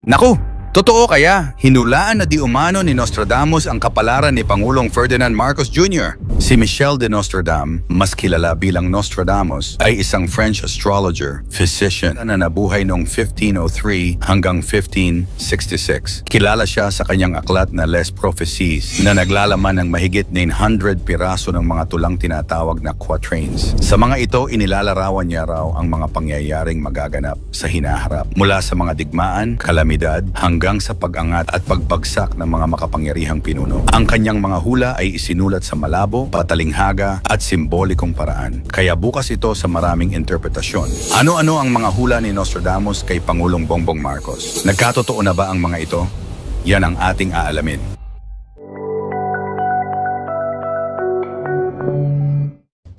Naku! Totoo kaya, hinulaan na di umano ni Nostradamus ang kapalaran ni Pangulong Ferdinand Marcos Jr. Si Michel de Nostradam, mas kilala bilang Nostradamus, ay isang French astrologer, physician na nabuhay noong 1503 hanggang 1566. Kilala siya sa kanyang aklat na Les Prophéties na naglalaman ng mahigit 900 piraso ng mga tulang tinatawag na quatrains. Sa mga ito, inilalarawan niya raw ang mga pangyayaring magaganap sa hinaharap mula sa mga digmaan, kalamidad, hanggang sa pag-angat at pagbagsak ng mga makapangyarihang pinuno. Ang kanyang mga hula ay isinulat sa malabo, patalinghaga at simbolikong paraan. Kaya bukas ito sa maraming interpretasyon. Ano-ano ang mga hula ni Nostradamus kay Pangulong Bongbong Marcos? Nagkatotoo na ba ang mga ito? Yan ang ating aalamin.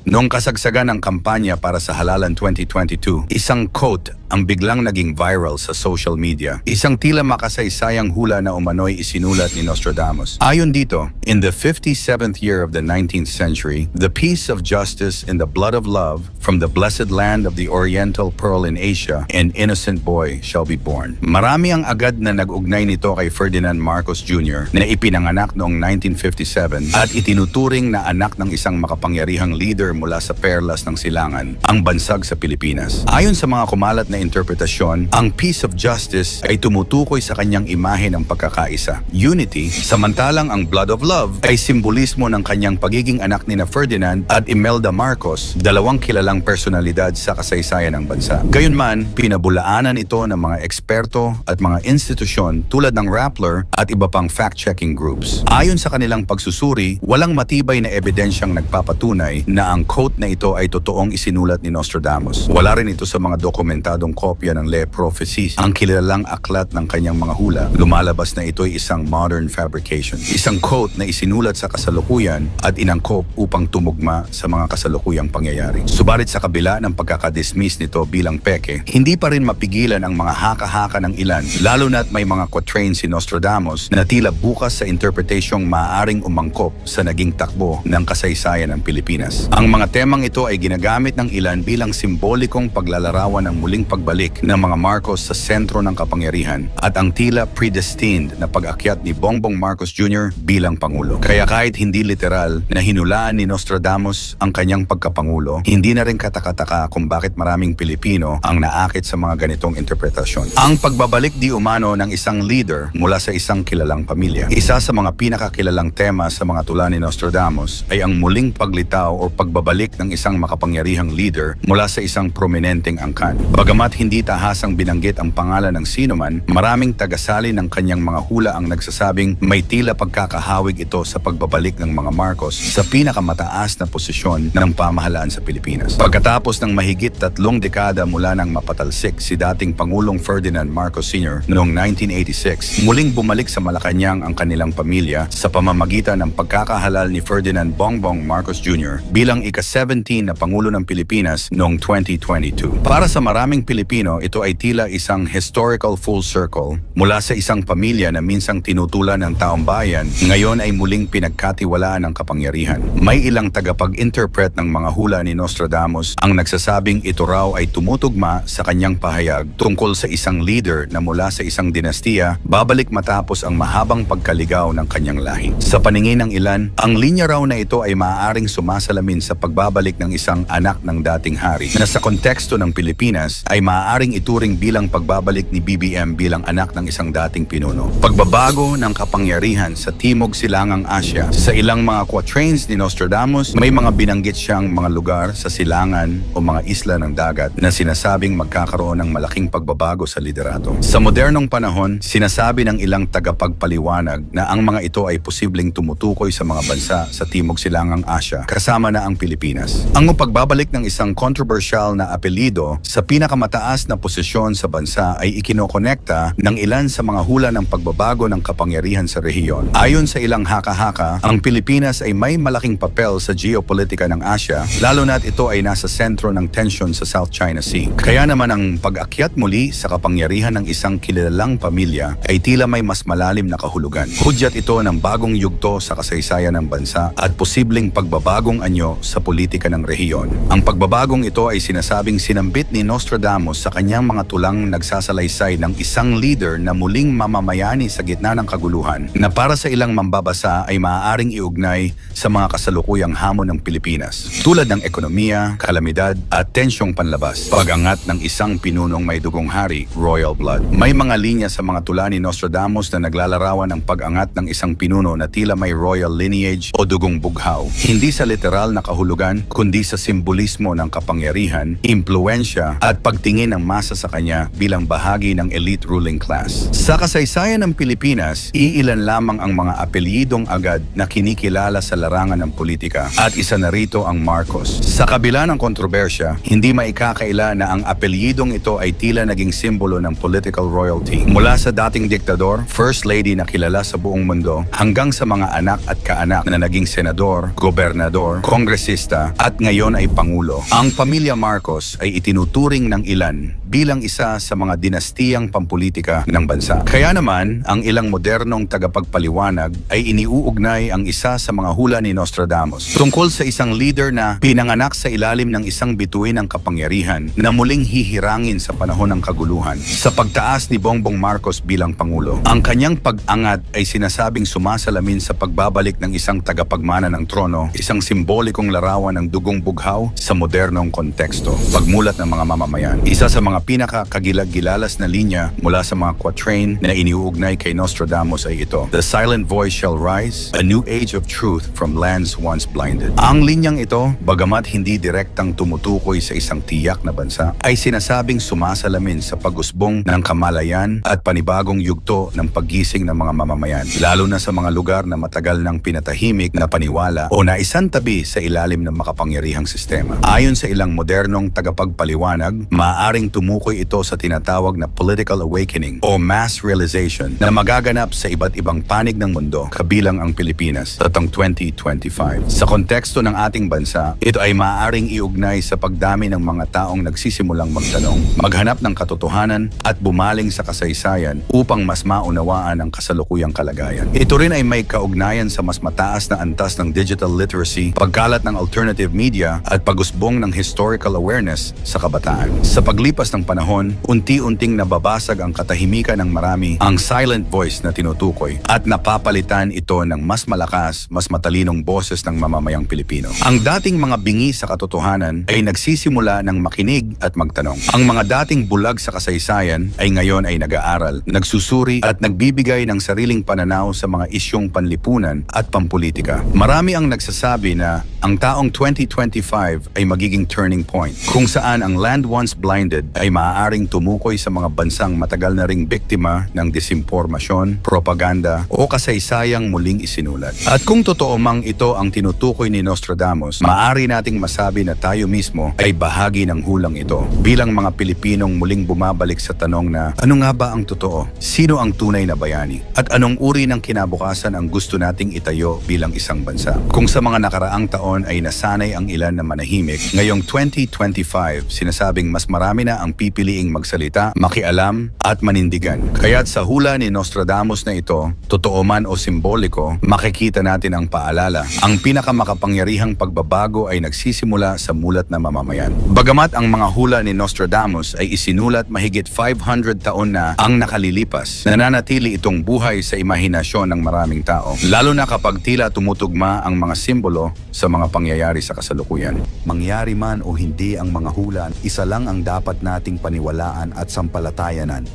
Noong kasagsagan ng kampanya para sa Halalan 2022, isang quote ang biglang naging viral sa social media. Isang tila makasaysayang hula na umano'y isinulat ni Nostradamus. Ayon dito, in the 57th year of the 19th century, the peace of justice in the blood of love from the blessed land of the Oriental Pearl in Asia, an innocent boy shall be born. Marami ang agad na nag-ugnay nito kay Ferdinand Marcos Jr. na ipinanganak noong 1957 at itinuturing na anak ng isang makapangyarihang leader mula sa perlas ng silangan, ang bansag sa Pilipinas. Ayon sa mga kumalat na interpretasyon, ang peace of justice ay tumutukoy sa kanyang imahe ng pagkakaisa, unity, samantalang ang blood of love ay simbolismo ng kanyang pagiging anak ni Ferdinand at Imelda Marcos, dalawang kilalang personalidad sa kasaysayan ng bansa. Gayunman, pinabulaanan ito ng mga eksperto at mga institusyon tulad ng Rappler at iba pang fact-checking groups. Ayon sa kanilang pagsusuri, walang matibay na ebidensyang nagpapatunay na ang quote na ito ay totoong isinulat ni Nostradamus. Wala rin ito sa mga dokumentadong kopya ng Les Prophéties, ang kilalang aklat ng kanyang mga hula. Lumalabas na ito ay isang modern fabrication. Isang quote na isinulat sa kasalukuyan at inangkop upang tumugma sa mga kasalukuyang pangyayari. Subalit sa kabila ng pagkakadismiss nito bilang peke, hindi pa rin mapigilan ang mga haka-haka ng ilan, lalo na't may mga quatrains si Nostradamus na tila bukas sa interpretasyong maaaring umangkop sa naging takbo ng kasaysayan ng Pilipinas. Ang mga temang ito ay ginagamit ng ilan bilang simbolikong paglalarawan ng muling pagbalik ng mga Marcos sa sentro ng kapangyarihan at ang tila predestined na pag-akyat ni Bongbong Marcos Jr. bilang Pangulo. Kaya kahit hindi literal na hinulaan ni Nostradamus ang kanyang pagkapangulo, hindi na rin katakataka kung bakit maraming Pilipino ang naakit sa mga ganitong interpretasyon. Ang pagbabalik di umano ng isang leader mula sa isang kilalang pamilya. Isa sa mga pinakakilalang tema sa mga tula ni Nostradamus ay ang muling paglitaw o pagbabalik ng isang makapangyarihang leader mula sa isang prominenteng angkan. Bagamat hindi tahasang binanggit ang pangalan ng sinuman, maraming tagasali ng kanyang mga hula ang nagsasabing may tila pagkakahawig ito sa pagbabalik ng mga Marcos sa pinakamataas na posisyon ng pamahalaan sa Pilipinas. Pagkatapos ng mahigit 3 dekada mula nang mapatalsik si dating Pangulong Ferdinand Marcos Sr. noong 1986, muling bumalik sa Malacanang ang kanilang pamilya sa pamamagitan ng pagkakahalal ni Ferdinand Bongbong Marcos Jr. bilang ika-17 na Pangulo ng Pilipinas noong 2022. Para sa maraming Pilipino, ito ay tila isang historical full circle mula sa isang pamilya na minsang tinutulan ng taong bayan, ngayon ay muling pinagkatiwalaan ng kapangyarihan. May ilang tagapag-interpret ng mga hula ni Nostradamus ang nagsasabing ito raw ay tumutugma sa kanyang pahayag tungkol sa isang leader na mula sa isang dinastiya babalik matapos ang mahabang pagkaligaw ng kanyang lahi. Sa paningin ng ilan, ang linya raw na ito ay maaaring sumasalamin sa pagbabalik ng isang anak ng dating hari na sa konteksto ng Pilipinas ay maaaring ituring bilang pagbabalik ni BBM bilang anak ng isang dating pinuno. Pagbabago ng kapangyarihan sa Timog Silangang Asya. Sa ilang mga quatrains ni Nostradamus, may mga binanggit siyang mga lugar sa silangan o mga isla ng dagat na sinasabing magkakaroon ng malaking pagbabago sa liderato. Sa modernong panahon, sinasabi ng ilang tagapagpaliwanag na ang mga ito ay posibleng tumutukoy sa mga bansa sa Timog Silangang Asya, kasama na ang Pilipinas. Ang pagbabalik ng isang controversial na apelyido sa pinakamataas na posisyon sa bansa ay ikinokonekta ng ilan sa mga hula ng pagbabago ng kapangyarihan sa rehiyon. Ayon sa ilang haka-haka, ang Pilipinas ay may malaking papel sa geopolitika ng Asya, lalo na't ito ay nasa sentro ng tensyon sa South China Sea. Kaya naman ang pag-akyat muli sa kapangyarihan ng isang kilalang pamilya ay tila may mas malalim na kahulugan. Hudyat ito ng bagong yugto sa kasaysayan ng bansa at posibleng pagbabagong anyo sa politika ng rehiyon. Ang pagbabagong ito ay sinasabing sinambit ni Nostradamus Nostradamus sa kanyang mga tulang nagsasalaysay ng isang leader na muling mamamayani sa gitna ng kaguluhan na para sa ilang mambabasa ay maaaring iugnay sa mga kasalukuyang hamon ng Pilipinas tulad ng ekonomiya, kalamidad at tensyong panlabas. Pag-angat ng isang pinunong may dugong hari, royal blood. May mga linya sa mga tula ni Nostradamus na naglalarawan ng pag-angat ng isang pinuno na tila may royal lineage o dugong bughaw. Hindi sa literal na kahulugan, kundi sa simbolismo ng kapangyarihan, impluensya at pagtingin ng masa sa kanya bilang bahagi ng elite ruling class. Sa kasaysayan ng Pilipinas, iilan lamang ang mga apelyidong agad na kinikilala sa larangan ng politika at isa na rito ang Marcos. Sa kabila ng kontrobersya, hindi maikakaila na ang apelyidong ito ay tila naging simbolo ng political royalty. Mula sa dating diktador, first lady na kilala sa buong mundo, hanggang sa mga anak at kaanak na naging senador, gobernador, kongresista at ngayon ay pangulo. Ang pamilya Marcos ay itinuturing ng ilan bilang isa sa mga dinastiyang pampolitika ng bansa. Kaya naman, ang ilang modernong tagapagpaliwanag ay iniuugnay ang isa sa mga hula ni Nostradamus tungkol sa isang leader na pinanganak sa ilalim ng isang bituin ng kapangyarihan na muling hihirangin sa panahon ng kaguluhan sa pagtaas ni Bongbong Marcos bilang pangulo. Ang kanyang pag-angat ay sinasabing sumasalamin sa pagbabalik ng isang tagapagmana ng trono, isang simbolikong larawan ng dugong bughaw sa modernong konteksto. Pagmulat ng mga mamamayan. Isa sa mga pinakakagilag-gilalas na linya mula sa mga quatrain na iniuugnay kay Nostradamus ay ito: "The silent voice shall rise, a new age of truth from lands once blinded." Ang linyang ito, bagamat hindi direktang tumutukoy sa isang tiyak na bansa, ay sinasabing sumasalamin sa pag-usbong ng kamalayan at panibagong yugto ng paggising ng mga mamamayan, lalo na sa mga lugar na matagal nang pinatahimik na paniwala o naisantabi sa ilalim ng makapangyarihang sistema. Ayon sa ilang modernong tagapagpaliwanag, maaaring tumukoy ito sa tinatawag na political awakening o mass realization na magaganap sa iba't ibang panig ng mundo, kabilang ang Pilipinas sa taong 2025. Sa konteksto ng ating bansa, ito ay maaaring iugnay sa pagdami ng mga taong nagsisimulang magtanong, maghanap ng katotohanan at bumaling sa kasaysayan upang mas maunawaan ang kasalukuyang kalagayan. Ito rin ay may kaugnayan sa mas mataas na antas ng digital literacy, pagkalat ng alternative media at pag-usbong ng historical awareness sa kabataan. Sa paglipas ng panahon, unti-unting nababasag ang katahimikan ng marami, ang silent voice na tinutukoy, at napapalitan ito ng mas malakas, mas matalinong boses ng mamamayang Pilipino. Ang dating mga bingi sa katotohanan ay nagsisimula ng makinig at magtanong. Ang mga dating bulag sa kasaysayan ay ngayon ay nag-aaral, nagsusuri at nagbibigay ng sariling pananaw sa mga isyong panlipunan at pampolitika. Marami ang nagsasabi na ang taong 2025 ay magiging turning point, kung saan ang land once blinded ay maaaring tumukoy sa mga bansang matagal na ring biktima ng disinformasyon, propaganda o kasaysayang muling isinulat. At kung totoo mang ito ang tinutukoy ni Nostradamus, maaari nating masabi na tayo mismo ay bahagi ng hulang ito. Bilang mga Pilipinong muling bumabalik sa tanong na ano nga ba ang totoo? Sino ang tunay na bayani? At anong uri ng kinabukasan ang gusto nating itayo bilang isang bansa? Kung sa mga nakaraang taon ay nasanay ang ilan na manahimik, ngayong 2025 sinasabing mas marami na ang pipiliing magsalita, makialam at manindigan. Kaya't sa hula ni Nostradamus na ito, totoo man o simboliko, makikita natin ang paalala. Ang pinakamakapangyarihang pagbabago ay nagsisimula sa mulat na mamamayan. Bagamat ang mga hula ni Nostradamus ay isinulat mahigit 500 taon na ang nakalilipas, nananatili itong buhay sa imahinasyon ng maraming tao, lalo na kapag tila tumutugma ang mga simbolo sa mga pangyayari sa kasalukuyan. Mangyari man o hindi ang mga hula, isa lang ang dapat nating paniwalaan at sampalatayanan.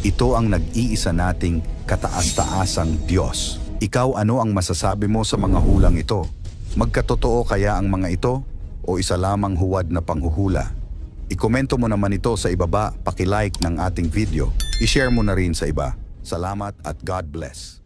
Ito ang nag-iisa nating kataas-taasang Diyos. Ikaw, ano ang masasabi mo sa mga hulang ito? Magkatotoo kaya ang mga ito o isa lamang huwad na panghuhula? Ikomento mo naman ito sa ibaba, paki-like ng ating video. I-share mo na rin sa iba. Salamat at God bless.